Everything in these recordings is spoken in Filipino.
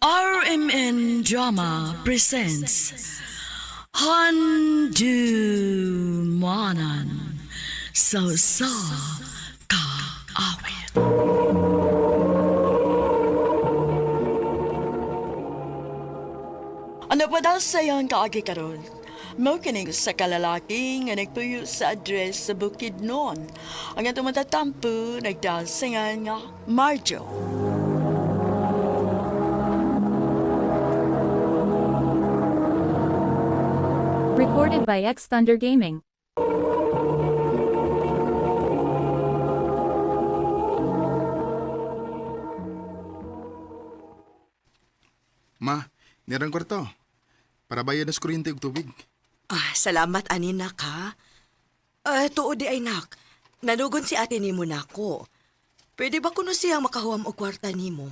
RMN Drama presents Handumanan So Ka Awit. Ano pa daw sayang kaagi karon? Mao kining sa kalalaki nga nagtuyo sa address sa Bukidnon. Ang atong matatampo nagdasingan nga Marjo. Recorded by X Thunder Gaming. Ma, nirang kwarto. Para bayad na sa kuryente ug tubig. Salamat ani nak ha. Tuod di ay nak. Nanugon si ate nimo nako. Pwede ba kuno siyang makahuam og kwarta nimo?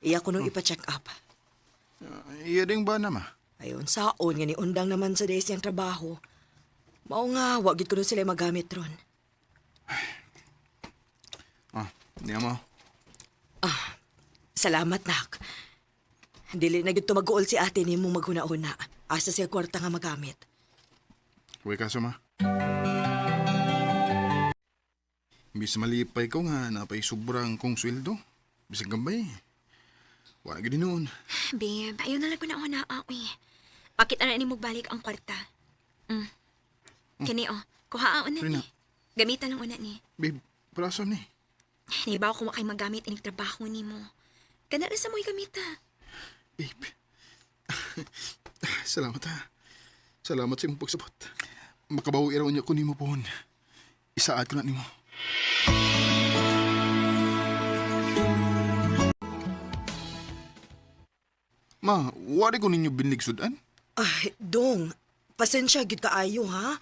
Iya kuno ipa-check up. Iya ding ba na, ma? Ayon saon nga ni undang naman sa des yang trabaho. Mao nga wa gid kuno sila magamit ron. Niya mo. Salamat nak. Dili na gid tumaguol si ate nimo maghuna-una. Asa siya kwarta nga magamit. Huwag kaso, ma. Imbis malipay ko nga napay sobrang kong sweldo. Bisag gambay. Wala gini noon. Babe, ayaw na lang ko na ako na Pakita na ni mo balik ang kwarta. Kani kuhaan na Rina. ni. Gamitan lang una ni. Babe, praso ni. Naibaw ko makay magamit inig trabaho ni mo. Kana rin sa mo'y gamita. Babe. Salamat ha. Salamat sa imong pagsabot. Makabawi raw niya ko ni mo pohon. Isaad ko na ni mo. Ma, wari ko ninyo binlig sudan? Dong. Pasensya gid kaayo ha.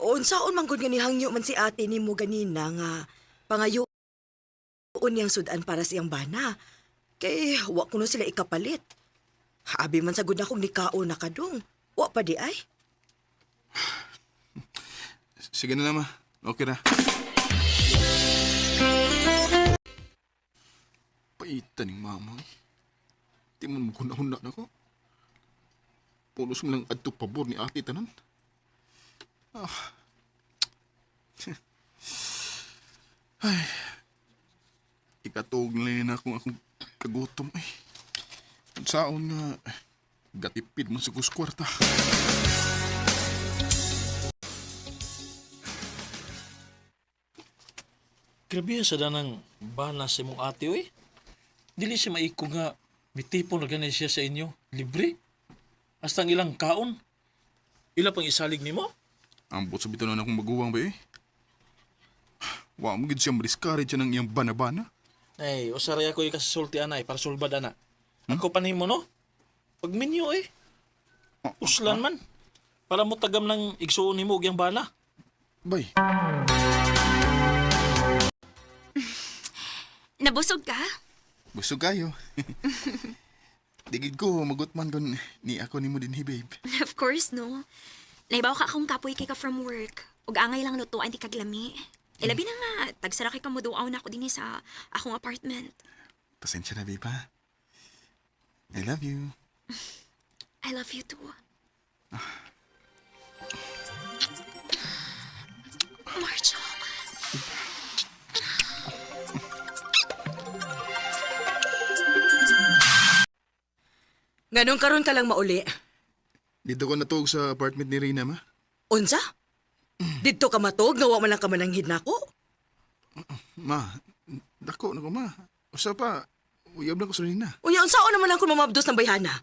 Unsaon man gud nga nihangyo man si ate nimo ganina nga pangayo niyang sudan para sa iyang bana. Kay wa kuno sila ikapalit. Abi man sagud akong nikao na kadong. Wa pa di ay. Sige na ma. Okay na. Paitan ng mama eh. Di man magkunahuna na ko. Punos mo lang adto pabor ni ate tanan. Ay. Ikatog na akong kagutom eh. Ang saon nga, gatipid mo sa kuskwarta. Grabe sa danang bana sa imong ate, oy. Dili siya maiko nga bitipon na ganun siya sa inyo. Libre. Hasta ang ilang kaon. Ila pang isalig nimo? Ambot sa bitanon akong maguwang ba eh. Wa mo gid siya mariskare siya ng iyang bana-bana. Ay, usaray ako ikasulti anay para sulbad ana. Ako pa nimo no? Pag minyo eh. Uslan man. Para mo tagam ng igsuon nimo og iyang bana. Bay, Nabusog ka? busog kayo. Digid ko, magutman kon ni ako ni mo din, babe. Of course, no. Naibaw ka akong kapoy kay ka from work. Ug angay lang lutuan di kaglami. Ilabi na nga, tagsara kay kamuduaw na ako din sa akong apartment. Pasensya na, babe, ha? I love you. I love you too. Marjo. Ganong karon ka lang mauli. Dito ko natog sa apartment ni Rina, ma. Unsa? Didto ka matog nga wa man lang ka mananghid nako. Ma, dako na ko, ma. Usa pa, uyab na ko sa Rina. Unya unsaon naman lang kung mamabdos ng bayhana?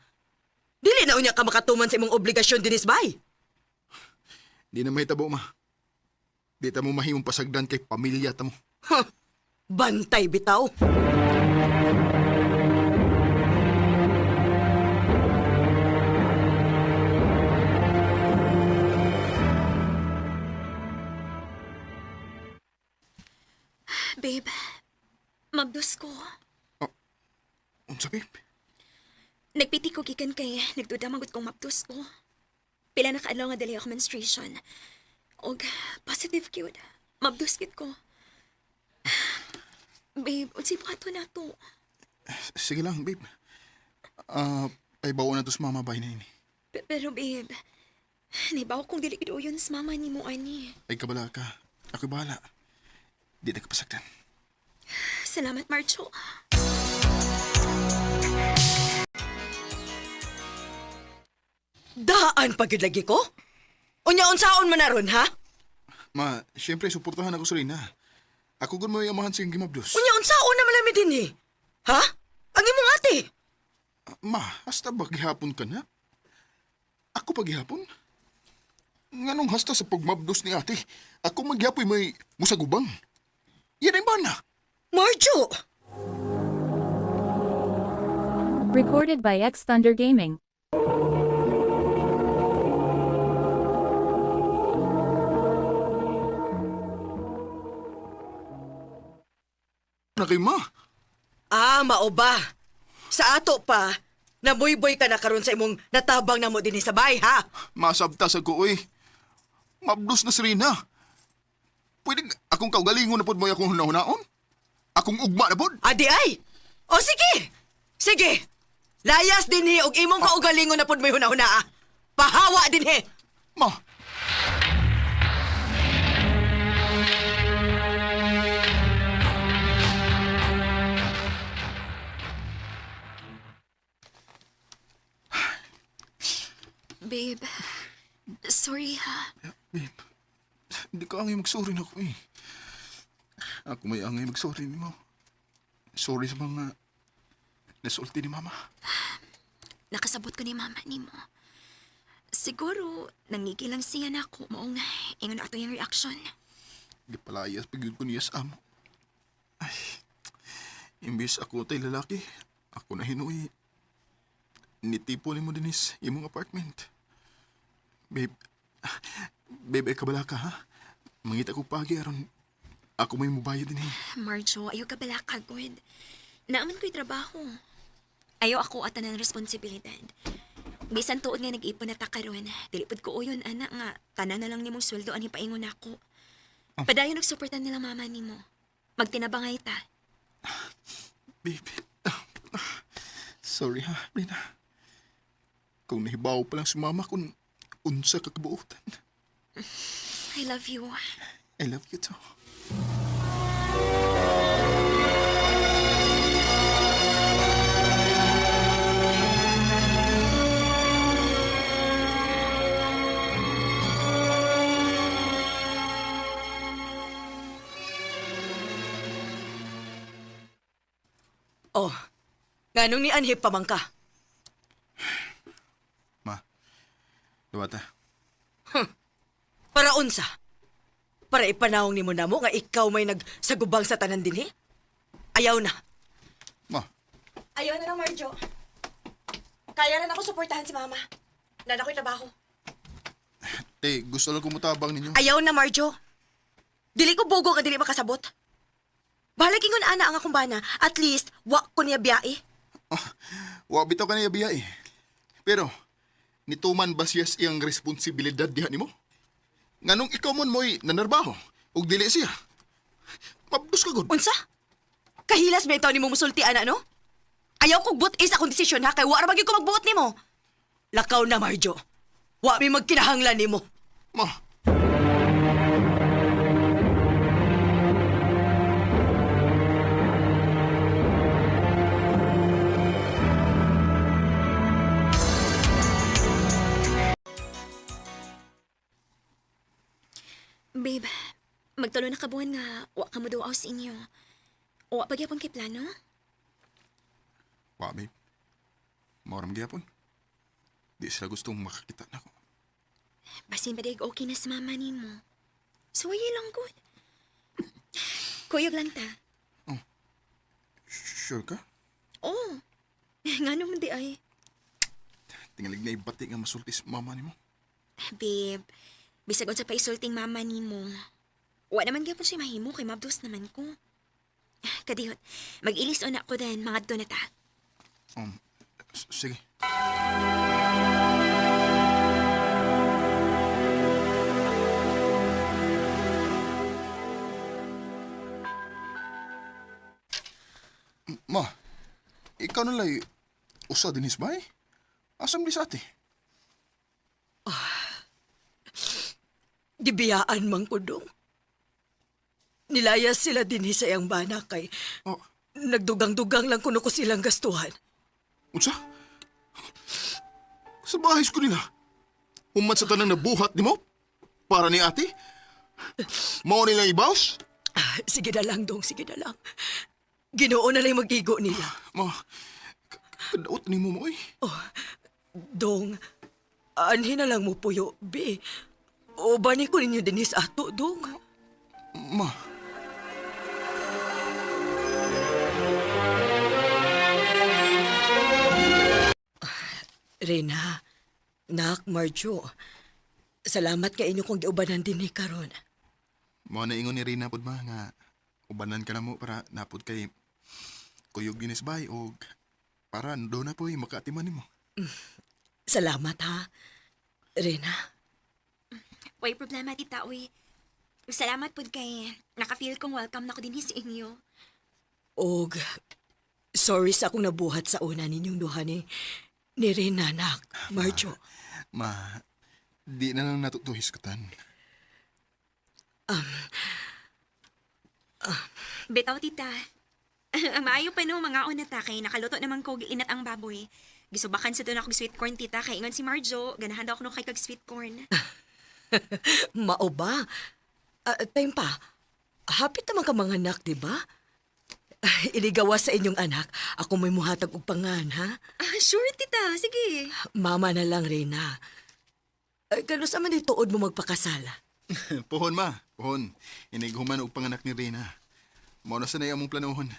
Dili na unya ka makatuman sa imong obligasyon dinis bay. Di na mahitabo, ma. Di ta mo mahimong pasagdan kay pamilya ta mo. Bantay bitaw. Babe, magdos ko. Unsa, babe? Nagpiti ko gikan kay nagduda magud kong mapdos ko. Pila na kaadlaw nga dali ako menstruation. Og positive gyud. Mabdos gid ko. Babe, unsay buhaton na to? Sige lang, babe. Paibawa na to sa mama bay na ini. Pero babe, naibaw kong dili gid yun sa mama ni mo ani. Ay kabala ka. Ako'y bahala. Di na kapasaktan. Salamat, Marjo. Daan pagid lagi ko? Unya unsaon man na ron, ha? Ma, siyempre, suportahan ako sa Rina. Ako gun mo yung amahan sa gimabdos. Unya unsaon na malami din eh. Ha? Ang imong ate. Ma, hasta ba gihapon ka na? Ako pa gihapon? Nganong hasta sa pagmabdos ni ate, ako magyapoy may musagubang. Yan ay bana. Marjo! Recorded by X Thunder Gaming. Na kay ma. Mao ba? Sa ato pa, naboy-boy ka na karon sa imong natabang na mo din sa bay, ha? Masabta sa kuoy. Mabdos na si Rina. Pwede akong kaugalingon na pod mo akong hunahunaon? Akong ugma na pod? Adi ay! O sige! Sige! Layas din he, og imong kaugalingon na pod may hunahuna, ah. Pahawa din he! Ma, Babe, sorry ha. babe. Hindi ka angay magsorry na ako eh. Ako may angay magsorry ni mo. Sorry sa mga nasulti ni mama. Nakasabot ko ni mama ni mo. Siguro, nangigi lang siya na ako maong ingon ato yung reaction. Gipalayas pagyud ko niya sa amo. Ay, imbis ako tay lalaki, ako na hinuwi. Nitipo ni mo dinis imong apartment. Babe, ay kabala ka ha? Mangita ko pagi aron ako may mubayad din eh. Marjo, ayaw ka bala kagod. Naaman ko'y trabaho. Ayaw ako at ng responsibilidad. Bisan tuod nga nag-ipon na takaron, dilipod ko uyon, anak nga, tanan na lang ni mong sweldo ani paingon ako. Padayon nagsuportan nila mama ni mo. Magtinabangay ta. Babe, sorry ha, Rina. Kung nahibaw pa lang si mama kung unsa ka kabuutan. I love you. I love you too. Oh, nganong ni Anhip pa man ka? Ma, dawata. Para unsa? Para ipanawong ni mo na mo nga ikaw may nagsagubang sa tanan din, he? Ayaw na. Ma, Ayaw na lang, Marjo. Kaya na ako suportahan si Mama. Nana ko'y trabaho. gusto lang kumutabang ninyo. Ayaw na, Marjo. Dili ko bugo ka dili makasabot. Balag ingon ana ang akong bana. At least, wa ko niya biyae. Wa bitaw ka na biya eh. Pero, nituman ba siyas iyang responsibilidad diha nimo? Nganong ikaw mon mo'y nanarbaho, ug dili siya. Mabdos ka gud. Unsa? Kahilas ba ito ni mo musulti, ana, no? Ayaw kong butis akong desisyon, ha? Kay wa ra bagay ko magbuot ni mo. Lakaw na, Marjo. Wa mi magkinahanglan ni mo. Ma, Babe, magtulo na kabuhan nga, wa ka mo daw sa inyo. Wa pa gyapon kay plano? wa babe. Mauram gyapon. Di sila gustong makakita nako. Basin ba daig okay na sa mama ni mo? Suwaye lang good. Kuyog lang ta. Sure ka? Oh, nga naman di ay. Tingalig na ibati nga masulti sa mama nimo. Babe, bisag sa paisulting mama ni mo. Wa naman gyapon siya mahimo kay mabdos naman ko. Kadiyot, mag-ilis una ko din, mga doon na ta. Sige. Ma, ikaw nalay usa dinis bay? Asam di sa ati? Gibiyaan man ko dong. Nilayas sila din sa iyang bana kay Oh, nagdugang-dugang lang kuno ko silang gastuhan. unsa? Sa bahay ko nila. Humat sa tanang nabuhat ni mo? Para ni ate? Mao nilang ibaws? Sige na lang dong, sige na lang. Ginoo na lang mag-igo nila. Ma, kadaot ni mo mo eh. Dong, anhin na lang mo puyo, be. O bani ko ninyo dinis ato, dong. Ma, Rena, nak, Marjo, salamat ka inyo kong giubanan din ni karon. mao na ingon ni Rina pud ma nga ubanan ka na mo para napod kay kuyog dinis bay o para do na po'y makaatiman nimo. Salamat ha, Rena. Way problema, tita, uy. Salamat po kay naka-feel kong welcome na ko din sa inyo. Og, sorry sa akong nabuhat sa una ninyong duha ni Rena, nak, Marjo. Ma, di na lang natutuhis katan. Bitaw, tita. Maayo pa no, mga unata kay nakaluto naman ko gilinat ang baboy. Gisubakan sa doon ako sweet corn, tita. Kay ingon si Marjo, ganahan daw ako no kay kag sweet corn. Mao ba? Time pa, hapit naman ka mga anak, di ba? Iligawas sa inyong anak, ako may muhatag og pangan, ha? Sure, tita. Sige. Mama na lang, Rena. Kano sa man ituod mo magpakasala? Pohon ma, pohon. Inighuman og panganak ni Rina. Mao na sanay among planuhon.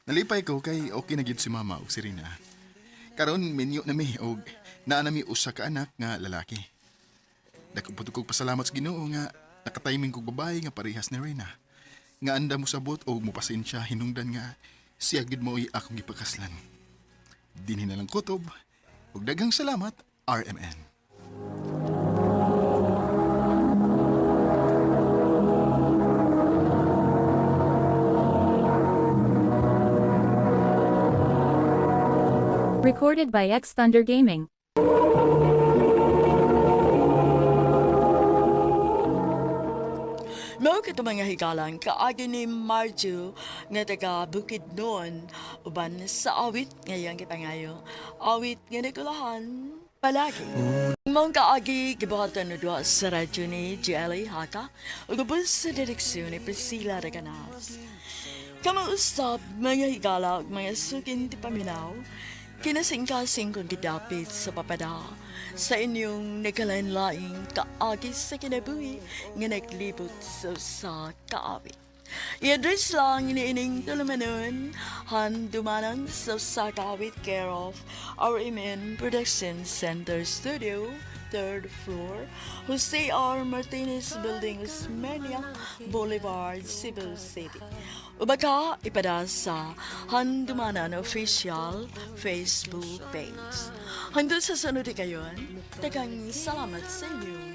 Nalipay ko kay okay na gyud si mama ug si Rina. Karon minyo na mi og naa na mi usa ka anak nga lalaki. Dako pud kog pasalamat sa Ginoo nga nakatiming kog babae nga parehas ni Rina. Nga anda mo sabot og mopasensya hinungdan nga siya gid mo'y akong gipakaslan. Dinhi na lang kutob. Ug daghang salamat, RMN. Recorded by X Thunder Gaming. Mao kito mga higalang kaagi ni Marjo nga taga Bukidnon uban sa awit ngayang kita ngayo. Awit nga nagulahan palagi. Mong kaagi gibuhatan na doon sa radyo ni Jelly Haka ug ubos sa direksyon ni Priscilla Raganas. Kamuusap mga higala ug mga sukin ti paminaw kinasingkasing kong gidapit sa papada sa inyong nagkalain-laing kaagi sa kinabuhi nga naglibot sa kaawit. I-address lang iniining tulumanon handumanan sa kaawit care of RMN Production Center Studio, 3rd floor, Jose R. Martinez Building, Osmeña Boulevard, Cebu City. Ubaga ipada sa Handumanan Official Facebook page. Hanggang sa sunod kayon, tagang salamat sa inyo.